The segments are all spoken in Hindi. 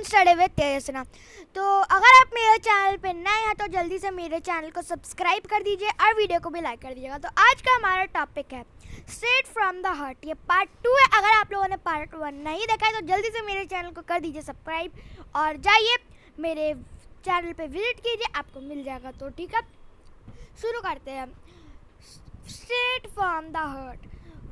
Lesson study with तेजस्विना। तो अगर आप मेरे चैनल पे नए हैं तो जल्दी से मेरे चैनल को सब्सक्राइब कर दीजिए और वीडियो को भी लाइक कर दीजिएगा। तो आज का हमारा टॉपिक है स्ट्रेट फ्रॉम द हार्ट। ये पार्ट 2 है। अगर आप लोगों ने पार्ट 1 नहीं देखा है तो जल्दी से मेरे चैनल को कर दीजिए सब्सक्राइब और जाइए मेरे चैनल पे विजिट कीजिए, आपको मिल जाएगा। तो ठीक है, शुरू करते हैं। Straight from the heart,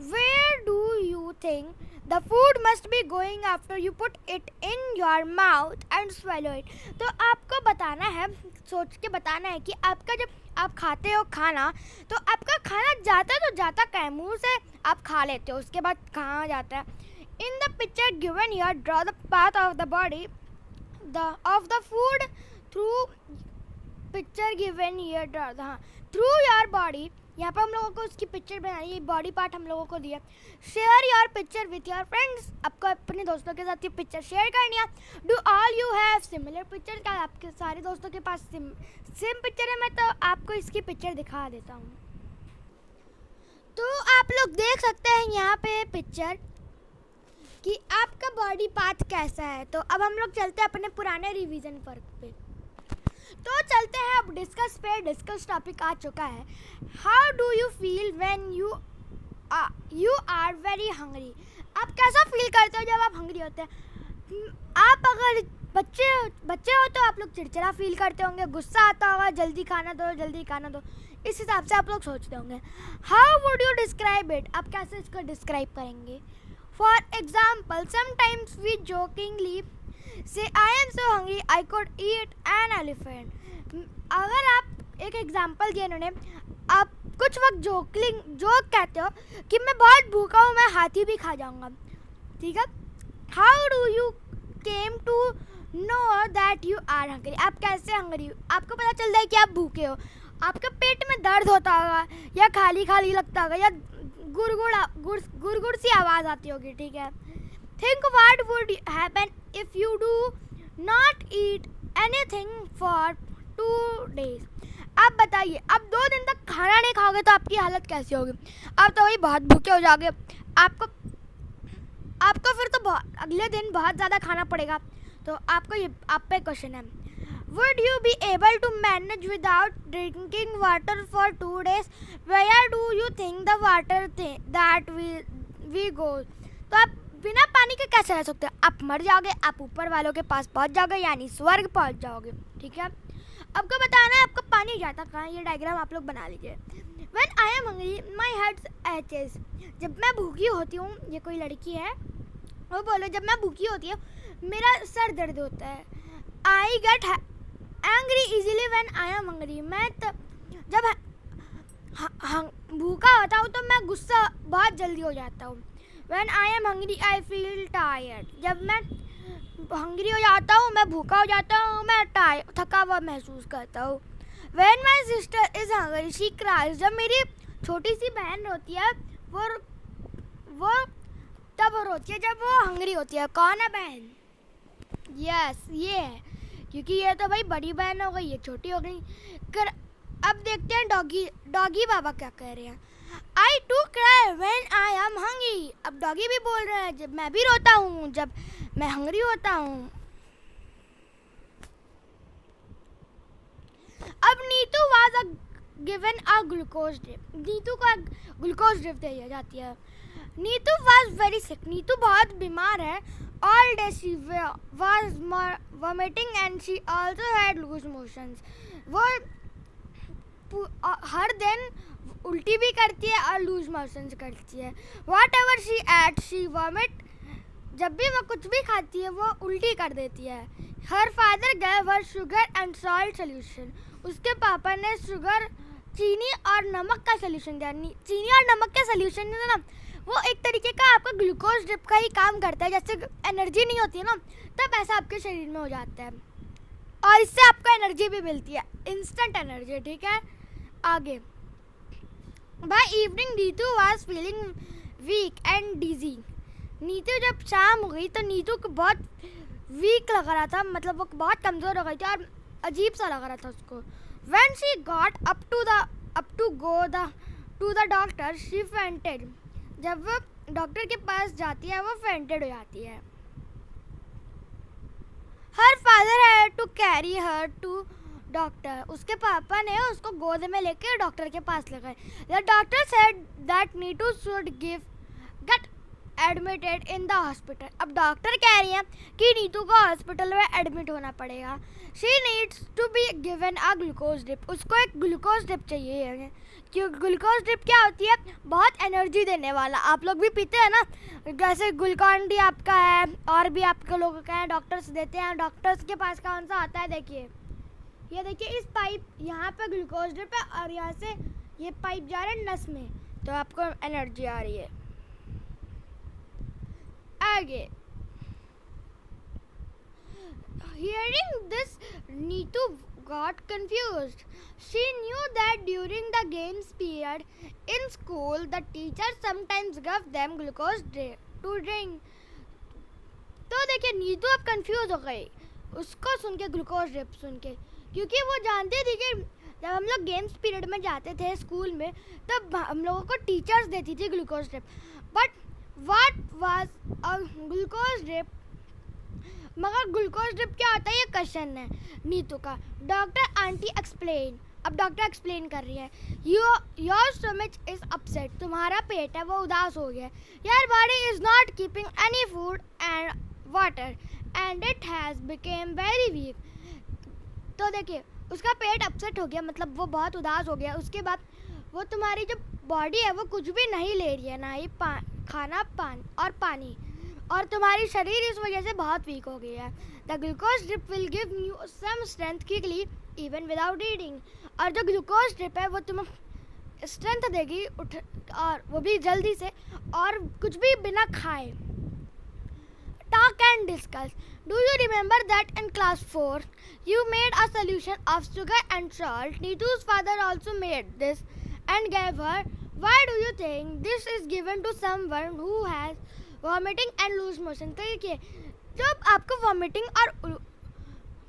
where do you think the food must be going after you put it in your mouth and swallow it? तो आपको बताना है, सोच के बताना है कि आपका जब आप खाते हो खाना तो आपका खाना जाता तो जाता कहाँ, मुंह से आप खा लेते हो, उसके बाद कहाँ जाता है? In the picture given here, draw the path of the body of the food through picture given here, draw the through your body। यहाँ पर हम लोगों को उसकी पिक्चर बनानी है, बॉडी पार्ट हम लोगों को दिया। Share your picture with your friends, आपको अपने दोस्तों के साथ ये पिक्चर शेयर करनी है। Do all you have similar picture, क्या आपके सारे दोस्तों के पास सेम पिक्चर है? मैं तो आपको इसकी पिक्चर दिखा देता हूँ। तो आप लोग देख सकते हैं यहाँ पे पिक्चर कि आपका बॉडी पार्ट कैसा है। तो अब हम लोग चलते हैं अपने पुराने रिवीजन पर पे। तो चलते हैं अब डिस्कस टॉपिक आ चुका है। How do you feel when you are very hungry? आप कैसा फील करते हो जब आप हंग्री होते हैं? आप अगर बच्चे हो तो आप लोग चिड़चिड़ा फील करते होंगे, गुस्सा आता होगा, जल्दी खाना दो, इस हिसाब से आप लोग सोचते होंगे। How would you describe it? आप कैसे इसको डिस्क्राइब करेंगे? For example, sometimes we jokingly say I am so hungry I could eat an elephant. अगर आप एक एग्जाम्पल दिया इन्होंने, आप कुछ वक्त जोक कहते हो कि मैं बहुत भूखा हूँ, मैं हाथी भी खा जाऊँगा। ठीक है। How do you came to know that you are hungry? आप कैसे हंग्री हो? आपको पता चलता है कि आप भूखे हो, आपके पेट में दर्द होता होगा या खाली खाली लगता होगा या गुड़ सी आवाज़ आती होगी। ठीक है। Think what would happen if you do not eat anything for 2 days। आप बताइए, आप 2 दिन तक खाना नहीं खाओगे तो आपकी हालत कैसी होगी? आप तो वही बहुत भूखे हो जाओगे, आपको फिर तो अगले दिन बहुत ज़्यादा खाना पड़ेगा। तो आप पे क्वेश्चन है, would you be able to manage without drinking water for 2 days? Where do you think the water that we go? तो आप बिना पानी के कैसे रह सकते हो? आप मर जाओगे, आप ऊपर वालों के पास पहुंच जाओगे, यानी स्वर्ग पहुंच जाओगे। ठीक है। आपको बताना है आपका पानी जाता कहाँ है, ये डायग्राम आप लोग बना लीजिए। When I am hungry, my head aches। जब मैं भूखी होती हूँ, ये कोई लड़की है, वो बोलो जब मैं भूखी होती हूँ मेरा सर दर्द होता है। I get angry easily when I am hungry। मैं जब भूखा होता हूँ तो मैं गुस्सा बहुत जल्दी हो जाता हूँ। When I am hungry, I feel tired। जब मैं हंग्री हो जाता हूँ, मैं भूखा हो जाता हूँ, मैं थका हुआ महसूस करता हूँ। When my sister is hungry, she cries। जब मेरी छोटी सी बहन रोती है वो तब रोती है जब वो हंग्री होती है। कौन है बहन? यस, ये है, क्योंकि ये तो भाई बड़ी बहन हो गई, ये छोटी हो गई। अब देखते हैं डॉगी बाबा क्या कह रहे हैं। I too cry when I am hungry। अब डॉगी भी बोल रहे हैं जब मैं भी रोता हूँ जब मैं हंग्री होता हूँ। अब Neetu was given a glucose drip। Neetu को ग्लूकोज ड्रिप दी जाती है। Neetu was very sick। Neetu बहुत बीमार है। All day she was vomiting and she also had loose motions। वो हर दिन उल्टी भी करती है और लूज मोशंस करती है। Whatever she ate she vomit. जब भी वो कुछ भी खाती है वो उल्टी कर देती है। Her father gave her sugar and salt solution. उसके पापा ने शुगर, चीनी और नमक का सोल्यूशन दिया। चीनी और नमक का सोल्यूशन है ना, वो एक तरीके का आपका ग्लूकोज ड्रिप का ही काम करता है। जैसे एनर्जी नहीं होती है ना, तब ऐसा आपके शरीर में हो जाता है और इससे आपको एनर्जी भी मिलती है, इंस्टेंट एनर्जी। ठीक है। आगे, By evening, Neetu was feeling weak and dizzy। Neetu जब शाम हो गई तो नीतू को बहुत वीक लग रहा था, मतलब वो बहुत कमज़ोर हो गई थी और अजीब सा लग रहा था उसको। When she got up to go to the doctor, she fainted। जब वो डॉक्टर के पास जाती है वो फेंटेड हो जाती है। Her father had to carry her to doctor. उसके पापा ने उसको गोद में लेके डॉक्टर के पास ले गए. The doctor said that Neetu should get admitted in the hospital. अब डॉक्टर कह रही हैं कि नीतू को हॉस्पिटल में एडमिट होना पड़ेगा. She needs to be given a glucose drip. उसको एक ग्लूकोज ड्रिप चाहिए. क्यों ग्लूकोज ड्रिप क्या होती है? बहुत एनर्जी देने वाला. आप लोग भी पीते हैं ना, जैसे ग्लूकॉन डी आपका है और भी आपके लोगों का है, डॉक्टर्स देते हैं. डॉक्टर्स के पास कौन सा आता है? देखिए, ये देखिए, इस पाइप यहाँ पे ग्लूकोज ड्रिप है और यहाँ से ये पाइप जा रहा है नस में, तो आपको एनर्जी आ रही है. आगे, hearing this, Neetu got confused. She knew that during the games period in school, the teacher sometimes gave them glucose to drink. तो देखिए, नीतू अब कंफ्यूज हो गई उसको सुन के, ग्लूकोज ड्रिप सुन के, क्योंकि वो जानती थी कि जब हम लोग गेम्स पीरियड में जाते थे स्कूल में, तब हम लोगों को टीचर्स देती थी glucose drip. But what was a glucose drip? मगर ग्लूकोज ड्रिप क्या होता है, ये क्वेश्चन है नीतू का. Doctor aunty explain. अब डॉक्टर एक्सप्लेन कर रही है. Your stomach is upset. तुम्हारा पेट है वो उदास हो गया. Your body is not keeping any food and water and it has became very weak. तो देखिए, उसका पेट अपसेट हो गया, मतलब वो बहुत उदास हो गया. उसके बाद वो तुम्हारी जो बॉडी है वो कुछ भी नहीं ले रही है, ना ही खाना और पानी, और तुम्हारी शरीर इस वजह से बहुत वीक हो गई है. The glucose drip will give you some strength quickly even without eating. और जो ग्लूकोज ड्रिप है वो तुम्हें स्ट्रेंथ देगी और वो भी जल्दी से, और कुछ भी बिना खाए. Talk and discuss. Do you remember that in class 4 you made a solution of sugar and salt? Neetu's father also made this and gave her. Why do you think this is given to someone who has vomiting and loose motion? तो देखिए, जब आपको vomiting और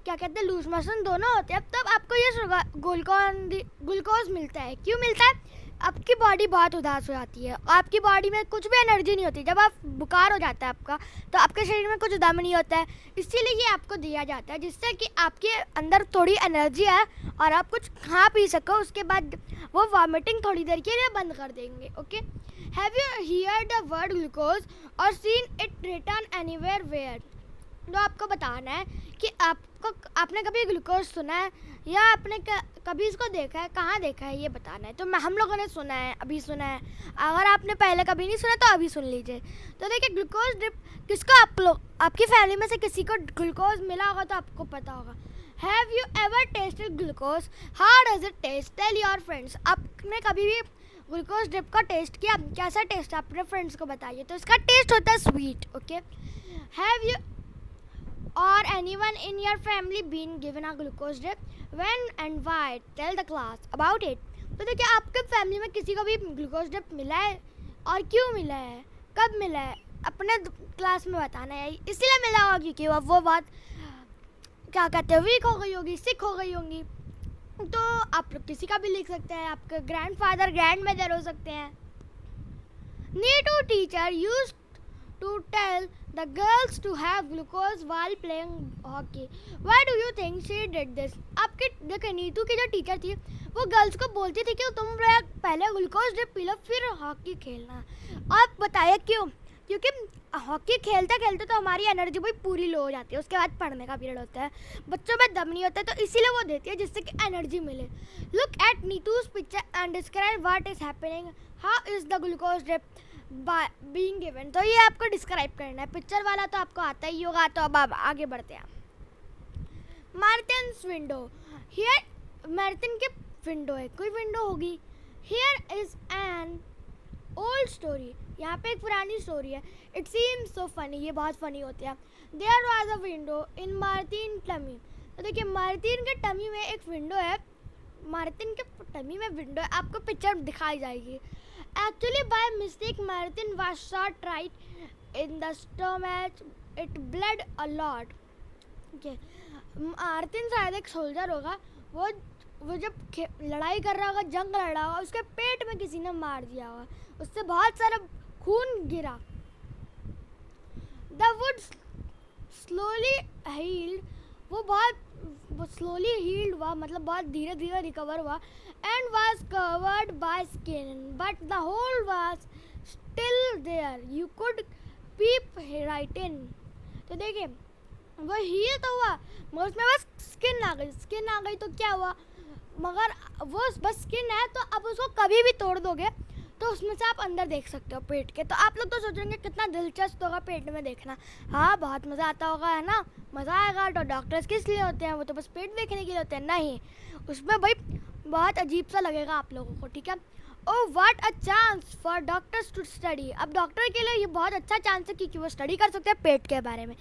क्या कहते हैं लूज मोशन दोनों होते हैं, तब आपको ये ग्लूकोज मिलता है. क्यों मिलता है? आपकी बॉडी बहुत उदास हो जाती है, आपकी बॉडी में कुछ भी एनर्जी नहीं होती. जब आप बुखार हो जाता है आपका, तो आपके शरीर में कुछ दम नहीं होता है, इसीलिए ये आपको दिया जाता है, जिससे कि आपके अंदर थोड़ी एनर्जी आए और आप कुछ खा पी सको. उसके बाद वो वॉमिटिंग थोड़ी देर के लिए बंद कर देंगे. Okay, have you heard the word glucose और seen it written anywhere where? तो आपको बताना है कि आपने कभी ग्लूकोज सुना है या आपने कभी इसको देखा है, कहाँ देखा है, ये बताना है. तो हम लोगों ने सुना है, अभी सुना है. अगर आपने पहले कभी नहीं सुना तो अभी सुन लीजिए. तो देखिए, ग्लूकोज ड्रिप किसको, आप लोग आपकी फैमिली में से किसी को ग्लूकोज मिला होगा तो आपको पता होगा. Have you ever tasted glucose? How does it taste? Tell your friends. आपने कभी भी ग्लूकोज ड्रिप का टेस्ट किया? कैसा टेस्ट है अपने फ्रेंड्स को बताइए. तो इसका टेस्ट होता है sweet. Okay, have you or anyone in your family been given a glucose drip? When and why? Tell the class about it. तो देखिए, आपके फैमिली में किसी को भी ग्लूकोज ड्रिप मिला है और क्यों मिला है, कब मिला है, अपने क्लास में बताना है. इसलिए मिला होगा क्योंकि वो बात क्या कहते हैं वीक हो गई होगी, सिक हो गई होंगी. तो आप लोग किसी का भी लिख सकते हैं, आपके ग्रैंडफादर ग्रैंड मदर हो सकते हैं. Neetu teacher used to tell the girls to have glucose while playing hockey. Why do you think she did this? आपके देखिए, नीतू की जो टीचर थी वो गर्ल्स को बोलती थी कि तुम लोग पहले ग्लूकोज ड्रिप पी लो फिर हॉकी खेलना. आप बताइए क्यों? क्योंकि हॉकी खेलते खेलते तो हमारी एनर्जी भी पूरी लो हो जाती है, उसके बाद पढ़ने का पीरियड होता है, बच्चों में दम नहीं होता है, तो इसीलिए वो देती है जिससे कि एनर्जी मिले. Look at Neetu's picture and describe what is happening. How is the glucose drip being given? तो ये आपको डिस्क्राइब करना है. पिक्चर वाला तो आपको आता ही होगा. तो अब आप आगे बढ़ते हैं. Martin's window. हियर मार्टिन के विंडो है, कोई विंडो होगी. Here is an old story. यहाँ पे एक पुरानी स्टोरी है. It seems so funny. ये बहुत फनी होती है. There was a window in Martin tummy. तो देखिए, मार्टिन के टमी में एक विंडो है. मार्टिन के टमी में विंडो है, आपको पिक्चर दिखाई जाएगी. Actually, by mistake, Martin was shot right in the stomach. It bled a lot. Okay. Martin शायद एक सोल्जर होगा. वो जब लड़ाई कर रहा होगा, जंग लड़ रहा होगा, उसके पेट में किसी ने मार दिया होगा, उससे बहुत सारा खून गिरा. The wound slowly healed वो बहुत स्लोली हील्ड हुआ, मतलब बहुत धीरे धीरे रिकवर हुआ, and was covered by skin but the hole was still there, you could peep right in. तो देखिए वो हील तो हुआ मगर उसमें बस स्किन आ गई तो क्या हुआ, मगर वो बस स्किन है तो अब उसको कभी भी तोड़ दोगे तो उसमें से आप अंदर देख सकते हो पेट के। तो आप लोग तो सोचेंगे कितना दिलचस्प होगा पेट में देखना। हाँ बहुत मज़ा आता होगा, है ना, मज़ा आएगा। तो डॉक्टर्स किस लिए होते हैं, वो तो बस पेट देखने के लिए होते हैं। नहीं, उसमें भाई बहुत अजीब सा लगेगा आप लोगों को, ठीक है। Oh what a chance for doctors to study. अब डॉक्टर के लिए ये बहुत अच्छा चांस है क्योंकि वो स्टडी कर सकते हैं पेट के बारे में।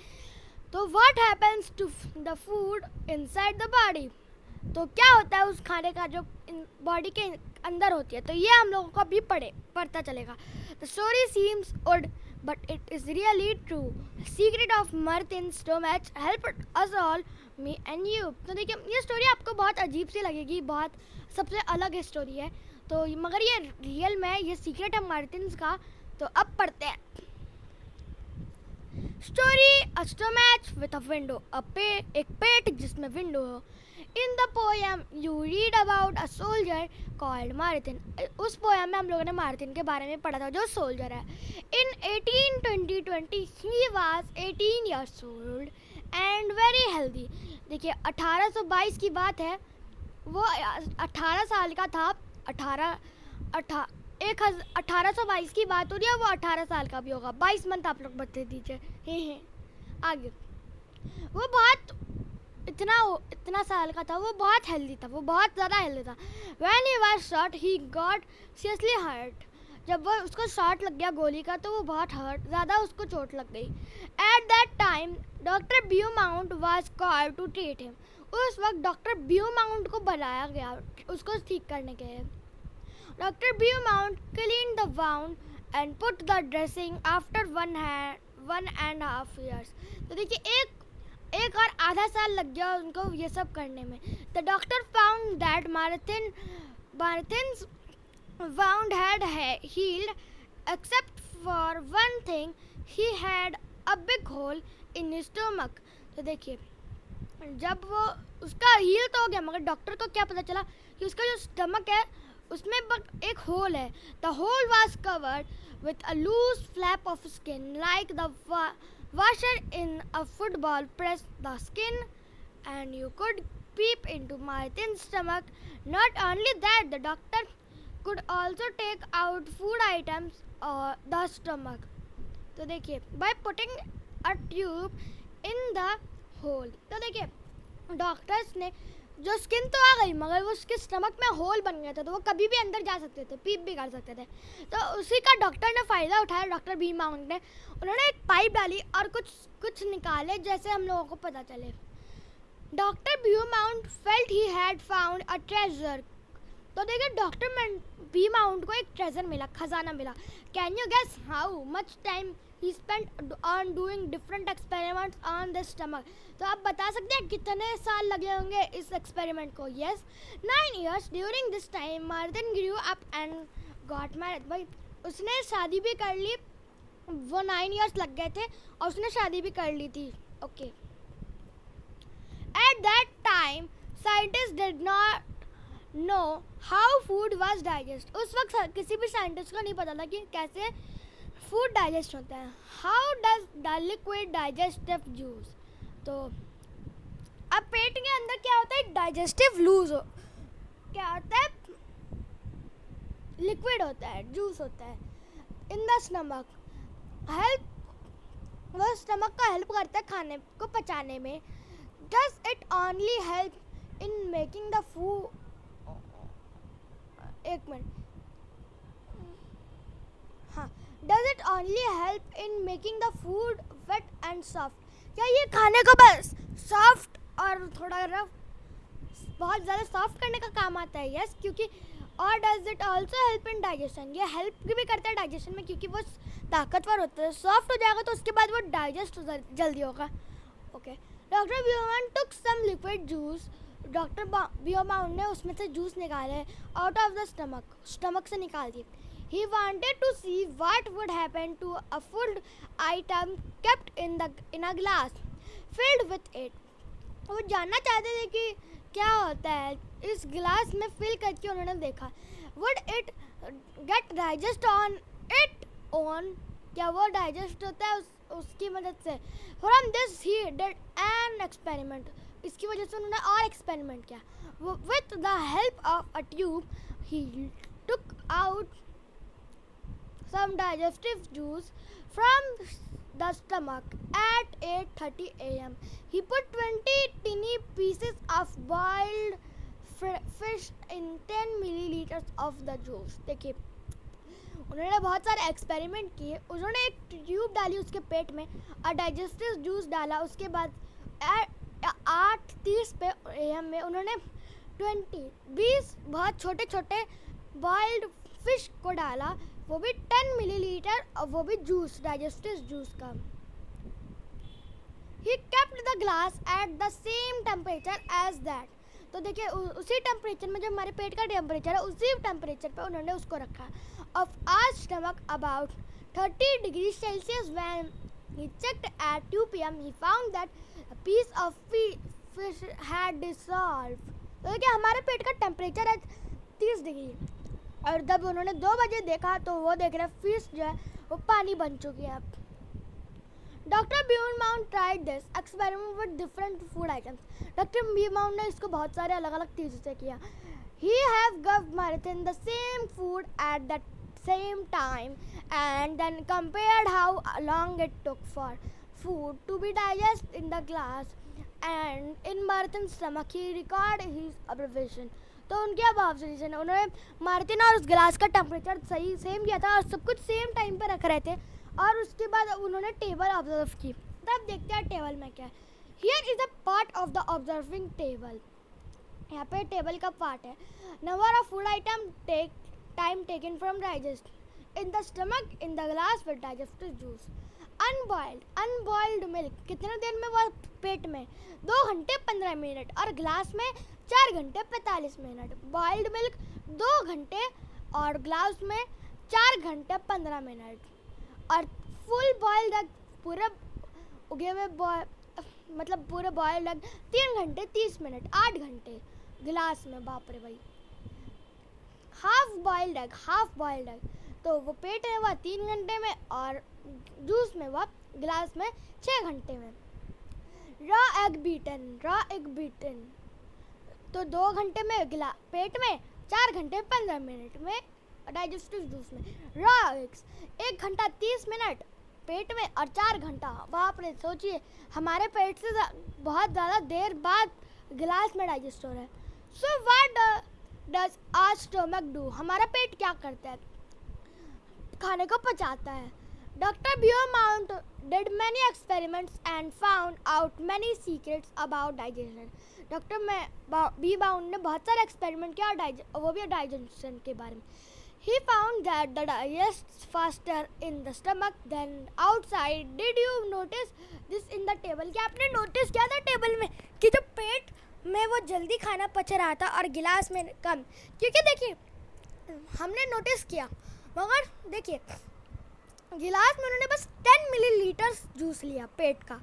तो what happens to the food inside the body, तो क्या होता है उस खाने का जो बॉडी के अंदर होती है, तो ये हम लोगों को अभी पढ़ता चलेगा। The story seems odd but it is really true, secret of Martin stomach help us all, me and you. तो देखिए ये स्टोरी आपको बहुत अजीब सी लगेगी, बहुत सबसे अलग स्टोरी है, तो मगर ये रियल में ये सीक्रेट है मर्थिन्स का। तो अब पढ़ते हैं story. A stomach with a window, एक पेट जिसमें विंडो हो। In the poem you read about a soldier called Martin. उस पोएम में हम लोगों ने मार्टिन के बारे में पढ़ा था जो सोल्जर है। In 1820 he was 18 years old and very healthy. देखिए 1822 की बात है, वो 18 साल का था। 1822 की बात हो रही है, वो 18 साल का भी होगा। 22 मंथ आप लोग बता दीजिए। आगे वो बहुत इतना साल का था, वो बहुत हेल्दी था, वो बहुत ज़्यादा हेल्दी था। When he was shot he got seriously hurt. जब वो उसको शॉट लग गया गोली का तो वो बहुत ज़्यादा उसको चोट लग गई। At that time doctor Beaumont was called to treat him. उस वक्त डॉक्टर ब्यूमाउंट को बुलाया गया उसको ठीक करने के लिए। Doctor Beaumont cleaned the wound and put the dressing after 1.5 years. तो देखिए एक और आधा साल लग गया उनको ये सब करने में। The doctor found that Martins wound had healed except for one thing, he had a big hole in his stomach. तो देखिए जब वो उसका हील तो हो गया मगर डॉक्टर को क्या पता चला कि उसका जो स्टमक है उसमें एक होल है। The hole was covered with a loose flap of skin like the washer in a football pressed the skin and you could peep into Martin's stomach. Not only that, the doctor could also take out food items or the stomach. तो देखिए by putting a tube in the hole. तो देखिए डॉक्टर्स ने जो स्किन तो आ गई मगर वो उसके स्टमक में होल बन गया था तो वो कभी भी अंदर जा सकते थे, पीप भी कर सकते थे। तो उसी का डॉक्टर ने फ़ायदा उठाया, डॉक्टर ब्यूमाउंट ने। उन्होंने एक पाइप डाली और कुछ निकाले जैसे हम लोगों को पता चले। Doctor Beaumont felt he had found a treasure. तो देखिए डॉक्टर ब्यूमाउंट को एक ट्रेजर मिला, खजाना मिला। Can you guess how much time he spent on doing different experiments on the stomach? तो आप बता सकते हैं कितने साल लगे होंगे इस एक्सपेरिमेंट को? Yes, 9 years. During this time, Martin grew up and got married. भाई उसने शादी भी कर ली, वो 9 years लग गए थे और उसने शादी भी कर ली थी। Okay. At that time, scientists did not know how food was digested. उस वक्त किसी भी साइंटिस्ट को नहीं पता था कि कैसे फूड डाइजेस्ट होता है। How does the liquid digestive juice. तो अब पेट के अंदर क्या होता है, डाइजेस्टिव लूज क्या होता है, लिक्विड होता है, जूस होता है इन द स्टमक। हेल्प वो स्टमक का हेल्प करता है खाने को पचाने में। Does it only help in making the food, एक मिनट, हाँ, Does it only help in making the food wet and soft? क्या ये खाने को बस सॉफ्ट और थोड़ा रफ, बहुत ज़्यादा सॉफ्ट करने का काम आता है? यस, क्योंकि और does it also help in digestion, ये हेल्प भी करता है डाइजेशन में क्योंकि वो ताकतवर होता है। सॉफ्ट हो जाएगा तो उसके बाद वो डाइजेस्ट जल्दी होगा। ओके, डॉक्टर ब्यूमाउंट टुक सम लिक्विड जूस। डॉक्टर ब्यूमाउंट ने उसमें से जूस निकाले आउट ऑफ द स्टमक से निकाल दिए। He wanted to see what would happen to a food item kept in a glass filled with it. वो जानना चाहते थे कि क्या होता है। इस गिलास में फिल करके उन्होंने देखा, would it get digest on it own, क्या वो डाइजेस्ट होता है उसकी मदद से। From this he did an experiment, इसकी वजह से उन्होंने और एक्सपेरिमेंट किया। With the help of a tube he took out some digestive juice from the stomach at 8:30 a.m. He put 20 tiny pieces of boiled fish in 10 milliliters of the juice. देखिए, उन्होंने बहुत सारे एक्सपेरिमेंट किए। उन्होंने एक ट्यूब डाली उसके पेट में और डाइजेस्टिव जूस डाला। उसके बाद 8:30 पे AM में उन्होंने 20 बहुत छोटे छोटे बॉइल्ड फिश को डाला, वो भी 10 मिलीलीटर, और वो भी जूस, डाइजेस्टिव जूस का। He kept the glass at the same temperature as that. तो देखिए, उसी टेम्परेचर में जो हमारे पेट का टेम्परेचर है उसी टेम्परेचर पे उन्होंने उसको रखा। Of our stomach about 30 degrees Celsius. When he checked at 2 p.m. he found that a piece of fish had dissolved. तो देखिए, हमारे पेट का टेम्परेचर है 30 डिग्री, और जब उन्होंने 2 बजे देखा तो वो देख रहे फिश जो है वो पानी बन चुकी है। Doctor Beaumont tried this experiment with different food items. Doctor Beaumont ने इसको बहुत सारे अलग अलग चीज़ों से किया। He have give Marathon the same food at the same time and then compared how long it took for food to be digested in the glass and in Marathon's stomach. He recorded his observation. तो उनके अब ऑब्जर्वेशन है, उन्होंने मार्टिन और उस गिलास का टेम्परेचर सही सेम किया था और सब कुछ सेम टाइम पर रख रहे थे, और उसके बाद उन्होंने टेबल ऑब्जर्व की। तब देखते हैं टेबल में क्या है। Here is a part of the observing table. यहाँ पे टेबल का पार्ट है। Number of food item take time taken from digest in the stomach in the glass with digestive juice. Unboiled milk कितने देर में वो पेट में 2 घंटे 15 मिनट, और ग्लास में 4 घंटे 45 मिनट। बॉइल्ड मिल्क 2 घंटे और ग्लास में 4 घंटे 15 मिनट, और फुल बॉइल्ड एग पूरे उगे हुए मतलब पूरे बॉइल्ड एग 3 घंटे 30 मिनट, 8 घंटे गिलास में। बाप रे भाई। हाफ बॉइल्ड एग तो वो पेट है वह 3 घंटे में, और जूस में वह गिलास में 6 घंटे में। रॉ एग बीटन तो 2 घंटे में पेट में, 4 घंटे 15 मिनट में डाइजेस्टिव जूस में। रॉ एग्स 1 घंटा 30 मिनट पेट में और 4 घंटा। बाप रे, सोचिए हमारे पेट से बहुत ज़्यादा देर बाद गिलास में डाइजेस्ट हो रहा है। So what does our stomach do, हमारा पेट क्या करता है, खाने को पचाता है। Doctor Beaumont did many experiments and found out many secrets about digestion. Doctor Beaumont ने बहुत सारे एक्सपेरिमेंट किया और वो भी डाइजेशन के बारे में। He found that the digests faster in the stomach than outside. Did you notice this in the table? क्या आपने नोटिस किया था टेबल में कि जो पेट में वो जल्दी खाना पच रहा था और गिलास में कम? क्योंकि देखिए हमने नोटिस किया, मगर देखिए गिलास में उन्होंने बस 10 मिलीलीटर जूस लिया पेट का,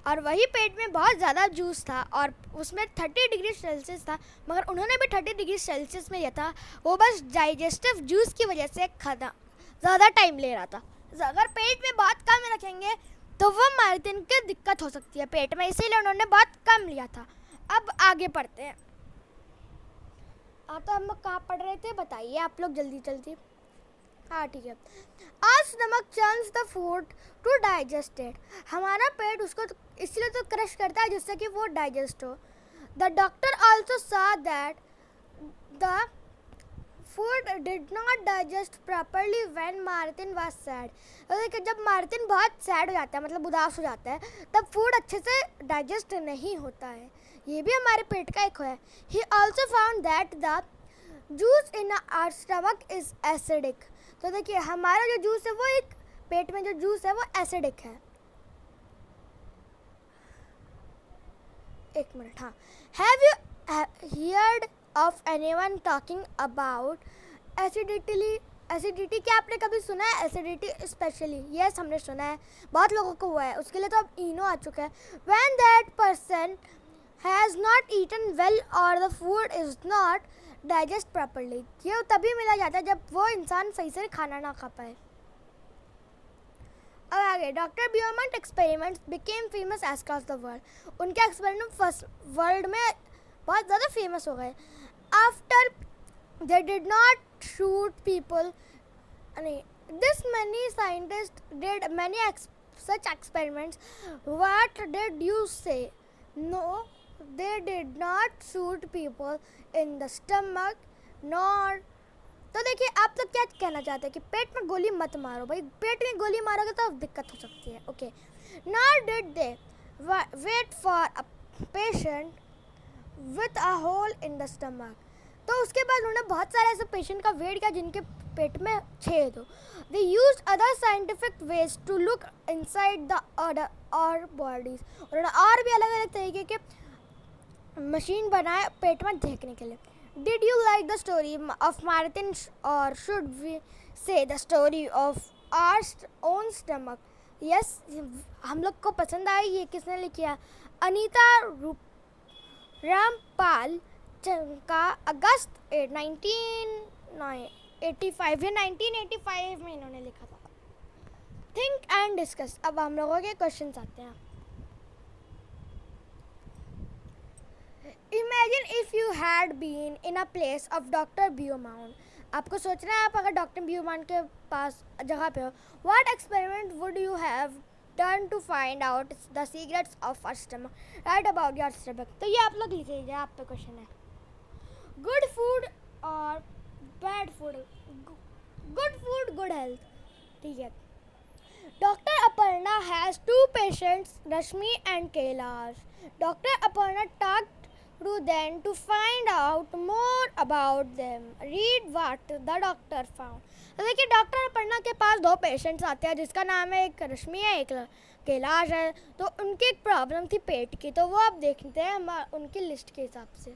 और वही पेट में बहुत ज़्यादा जूस था और उसमें 30 डिग्री सेल्सियस था, मगर उन्होंने भी 30 डिग्री सेल्सियस में लिया था। वो बस डाइजेस्टिव जूस की वजह से ज़्यादा टाइम ले रहा था। अगर पेट में बहुत कम रखेंगे तो वो मार्टिन की दिक्कत हो सकती है पेट में, इसीलिए उन्होंने बहुत कम लिया था। अब आगे पढ़ते हैं। तो हम लोग कहाँ पढ़ रहे थे बताइए आप लोग जल्दी। हाँ ठीक है। Our stomach churns the food to digest it. हमारा पेट उसको इसलिए तो क्रश करता है जिससे कि वो डाइजेस्ट हो। The doctor also saw that the food did not digest properly when Martin was sad. तो जब मार्टिन बहुत सैड हो जाता है, मतलब उदास हो जाता है, तब फूड अच्छे से डाइजेस्ट नहीं होता है। ये भी हमारे पेट का एक है। He also found that the juice in our stomach is acidic. तो देखिए हमारा जो जूस है वो एक पेट में जो जूस है वो एसिडिक है। एक मिनट। हाँ, have you heard of anyone talking about acidity? क्या आपने कभी सुना है एसिडिटी स्पेशली? यस, हमने सुना है, बहुत लोगों को हुआ है। उसके लिए तो अब इनो आ चुका है। When that person has not eaten well और the food is not digest properly. ये तभी मिला जाता है जब वो इंसान सही से खाना ना खा पाए। अब आगे, doctor Beaumont experiments became famous as across the world. उनके एक्सपेरिमेंट फर्स्ट वर्ल्ड में बहुत ज़्यादा फेमस हो गए। After they did not shoot people, this many scientists did many such experiments. What did you say? No, they did not shoot people in the stomach nor. तो देखिए, आप लोग क्या कहना चाहते हैं कि पेट में गोली मत मारो भाई, पेट में गोली मारोगे तो दिक्कत हो सकती है। Okay, nor did they wait for a patient with a hole in the stomach. तो उसके बाद उन्होंने बहुत सारे ऐसे पेशेंट का वेट किया जिनके पेट में छेद हो। They used other scientific ways to look inside the our bodies. उन्होंने और भी अलग अलग तरीके के मशीन बनाए पेट में देखने के लिए। Did you like the story of marathon or should we say the story of our own stomach? Yes, हम लोग को पसंद आई। ये किसने लिखी है? अनीता रामपाल का अगस्त 1985 में इन्होंने लिखा था। Think and discuss. अब हम लोगों के क्वेश्चंस आते हैं। Imagine if you had been in a place of doctor Beaumont. आपको सोचना है आप अगर डॉक्टर बियोमाउंट के पास जगह पे हो। What experiment would you have done to find out the secrets of our stomach? Write about your stomach. तो ये आप लोग लिख लीजिए, आप पे क्वेश्चन है। गुड फूड और bad food. Good food, good health. ठीक है। Doctor Aparna has 2 patients, Rashmi and Kailash. Doctor Aparna talked to them to find out more about them. Read what the doctor found. तो देखिए, डॉक्टर अपर्णा के पास 2 पेशेंट्स आते हैं जिसका नाम है, एक रश्मि है एक कैलाश है। तो उनकी एक प्रॉब्लम थी पेट की, तो वो आप देखते हैं हम उनकी लिस्ट के हिसाब से।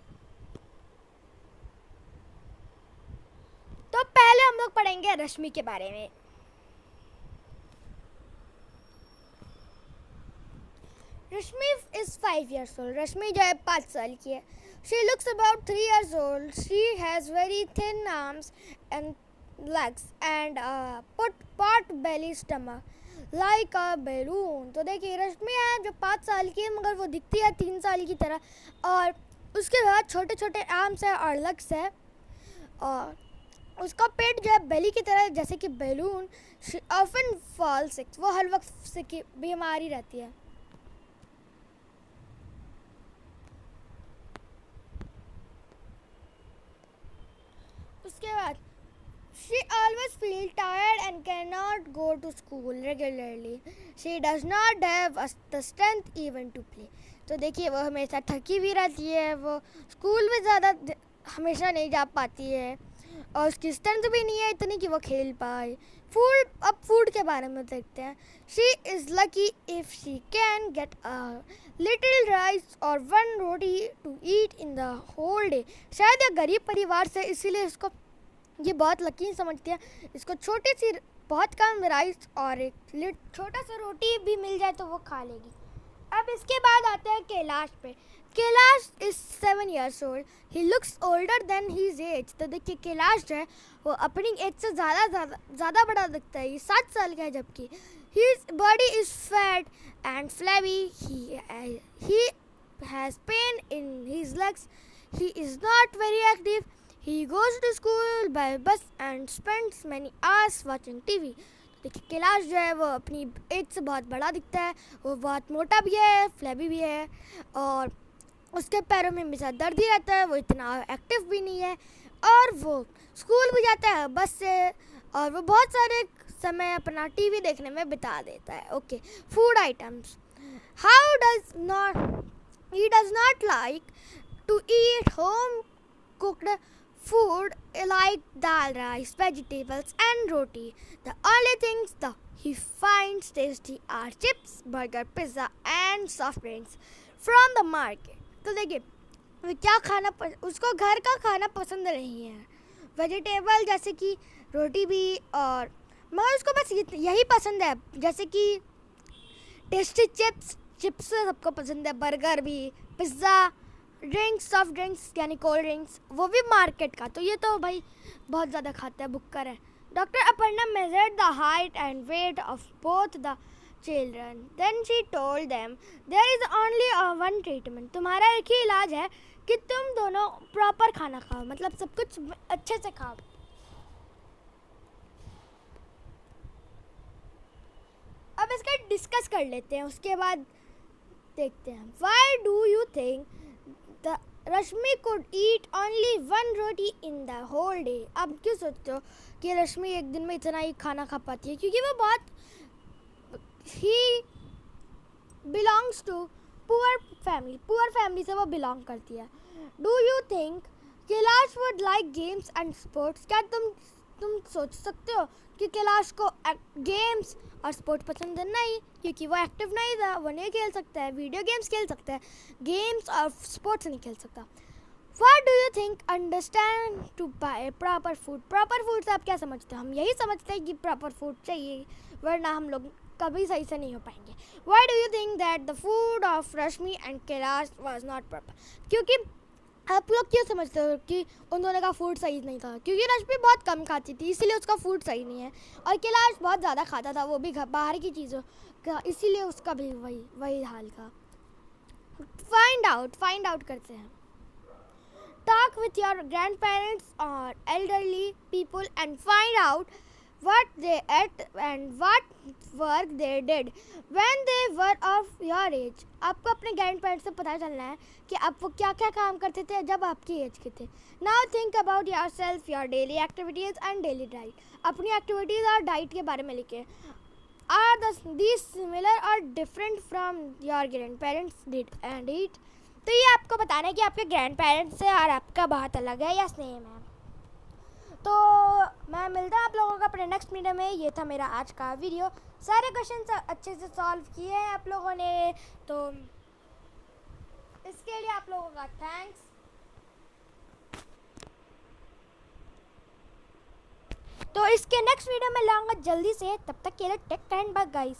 तो पहले हम लोग पढ़ेंगे रश्मि के बारे में। रश्मि is 5 years old. रश्मि जो है 5 साल की है। She looks about 3 years old. She has very thin arms and legs and a pot belly stomach like a balloon. तो देखिए, रश्मि है जो 5 साल की है मगर वो दिखती है 3 साल की तरह, और उसके बाद छोटे छोटे आर्म्स है और लेग्स है, और उसका पेट जो है बेली की तरह जैसे कि balloon. She often falls sick. वो हर वक्त से बीमारी रहती है। उसके बाद she always feels tired and cannot go to school regularly. She does not have the strength even to play. तो देखिए, वो हमेशा थकी भी रहती है, वो स्कूल में ज़्यादा हमेशा नहीं जा पाती है, और उसकी स्ट्रेंथ भी नहीं है इतनी कि वो खेल पाए। अब फूड के बारे में देखते हैं। She is lucky if she can get a little rice और 1 roti to eat in the whole day. शायद ये गरीब परिवार से, इसीलिए इसको ये बहुत लकी समझती है। इसको छोटी सी बहुत कम राइस और एक छोटा सा रोटी भी मिल जाए तो वो खा लेगी। अब इसके बाद आते हैं कैलाश पे। Kailash is 7 years old. He looks older than his age. तो देखिए, कैलाश जो है वो अपनी एज से ज़्यादा बड़ा दिखता है। ये 7 साल का है, जबकि his body is fat and flabby. He has pain in his legs. He is not very active. He goes to school by bus and spends many hours watching TV. देखिए, कैलाश जो है वो अपनी एज से बहुत बड़ा दिखता है। वो बहुत मोटा भी है, फ्लैबी भी है, और उसके पैरों में हमेशा दर्द ही रहता है। वो इतना एक्टिव भी नहीं है, और वो स्कूल भी जाता है बस से, और वो बहुत सारे समय अपना टीवी देखने में बिता देता है। Okay, food items. He does not like to eat home cooked food like dal, rice, vegetables and roti. The only things that he finds tasty are chips, burger, pizza and soft drinks from the market. तो देखिए, वो क्या खाना उसको घर का खाना पसंद नहीं है। वेजिटेबल जैसे कि रोटी भी, और मगर उसको बस यही पसंद है, जैसे कि टेस्टी चिप्स, चिप्स सबको पसंद है, बर्गर भी, पिज़्ज़ा, ड्रिंक्स, सॉफ्ट ड्रिंक्स यानी कोल्ड ड्रिंक्स, वो भी मार्केट का, तो ये तो भाई बहुत ज़्यादा खाते हैं, बुक्कर है। Doctor Aparna measured the height and weight of both the children. Then she told them, there is only one treatment. तुम्हारा एक ही इलाज है कि तुम दोनों प्रॉपर खाना खाओ, मतलब सब कुछ अच्छे से खाओ। अब इसका डिस्कस कर लेते हैं, उसके बाद देखते हैं। Why do you think the Rashmi could eat only one roti in the whole day? अब क्यों सोचते हो कि रश्मि एक दिन में इतना ही खाना खा पाती है? क्योंकि वो बहुत ही belongs to पुअर फैमिली से वो बिलोंग करती है। Do you think Kailash would like games and sports? क्या तुम सोच सकते हो कि कैलाश को गेम्स और स्पोर्ट्स पसंद है? नहीं, क्योंकि वो एक्टिव नहीं था, वो नहीं खेल सकता है, वीडियो गेम्स खेल सकता है, गेम्स और स्पोर्ट्स नहीं खेल सकता। What do you think understand to buy proper food? Proper food से आप क्या समझते हो? हम यही समझते हैं कि प्रॉपर फूड चाहिए, वरना हम लोग कभी सही से नहीं हो पाएंगे। Why do you think that the food of Rashmi and Kailash was not proper? क्योंकि आप लोग क्यों समझते हो कि उन दोनों का फूड सही नहीं था? क्योंकि रश्मि बहुत कम खाती थी, इसीलिए उसका फूड सही नहीं है, और कैलाश बहुत ज़्यादा खाता था, वो भी बाहर की चीज़ों का, इसीलिए उसका भी वही हाल था। फाइंड आउट करते हैं। Talk with your grandparents or elderly people and find out what they ate and what work they did when they were of your age. आपको अपने ग्रैंड पेरेंट्स से पता चलना है कि आप वो क्या क्या काम करते थे जब आपकी एज के थे। Now think about yourself, your daily activities and daily diet. अपनी एक्टिविटीज़ और डाइट के बारे में लिखे। Are these similar or different from your grandparents did and eat? तो ये आपको बताना है कि आपके ग्रैंड पेरेंट्स से और आपका बहुत अलग है या सेम है। तो मैं मिलता हूँ आप लोगों को अपने नेक्स्ट वीडियो में। ये था मेरा आज का वीडियो, सारे क्वेश्चन अच्छे से सॉल्व किए हैं आप लोगों ने, तो इसके लिए आप लोगों का थैंक्स। तो इसके नेक्स्ट वीडियो में लाऊंगा जल्दी से, तब तक के लिए take care and bye guys.